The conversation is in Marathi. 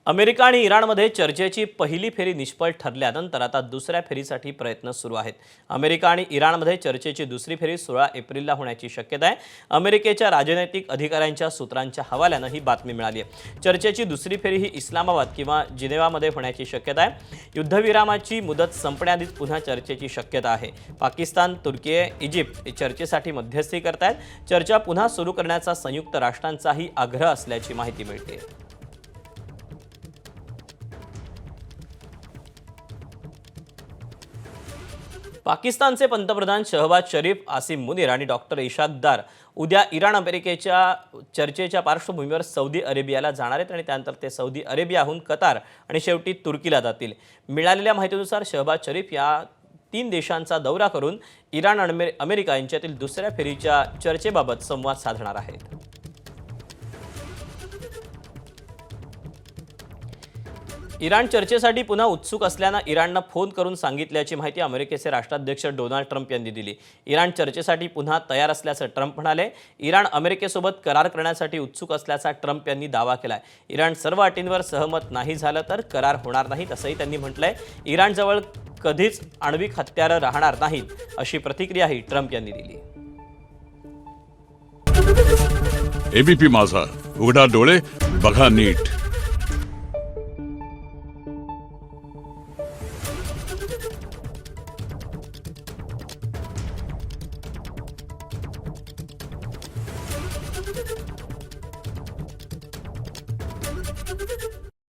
अमेरिका आणि इराणमध्ये चर्चेची पहिली फेरी निष्फळ ठरल्यानंतर आता दुसऱ्या फेरीसाठी प्रयत्न सुरू आहेत। अमेरिका आणि इराणमध्ये चर्चेची दुसरी फेरी 16 एप्रिलला होण्याची शक्यता आहे। अमेरिकेच्या राजनैतिक अधिकाऱ्यांच्या सूत्रांच्या हवाल्यानं ही बातमी मिळाली आहे। चर्चेची दुसरी फेरी ही इस्लामाबाद किंवा जिनेवामध्ये होण्याची शक्यता आहे। युद्धविरामाची मुदत संपण्याआधीच पुन्हा चर्चेची शक्यता आहे। पाकिस्तान, तुर्की, इजिप्त चर्चेसाठी मध्यस्थी करतायत। चर्चा पुन्हा सुरू करण्याचा संयुक्त राष्ट्रांचाही आग्रह असल्याची माहिती मिळते। पाकिस्तानचे पंतप्रधान शहबाज शरीफ, आसिम मुनीर आणि डॉक्टर इशाक दार उद्या इराण अमेरिकेच्या चर्चेच्या पार्श्वभूमीवर सौदी अरेबियाला जाणार आहेत आणि त्यानंतर ते सौदी अरेबियाहून कतार आणि शेवटी तुर्कीला जातील। मिळालेल्या माहितीनुसार शहबाज शरीफ या 3 देशांचा दौरा करून इराण आणि अमेरिका यांच्यातील दुसऱ्या फेरीच्या चर्चेबाबत संवाद साधणार आहेत। इराण चर्चेसाठी पुन्हा उत्सुक असल्यानं इराणनं फोन करून सांगितल्याची माहिती अमेरिकेचे राष्ट्राध्यक्ष डोनाल्ड ट्रम्प यांनी दिली। इराण चर्चेसाठी पुन्हा तयार असल्याचं ट्रम्प म्हणाले। इराण अमेरिकेसोबत करार करण्यासाठी उत्सुक असल्याचा ट्रम्प यांनी दावा केलाय। इराण सर्व अटींवर सहमत नाही झालं तर करार होणार नाहीत असंही त्यांनी म्हटलंय। इराणजवळ कधीच आण्विक हत्यारं राहणार नाहीत अशी प्रतिक्रियाही ट्रम्प यांनी दिली। एबीपी माझा, उघडा डोळे बघा नीट।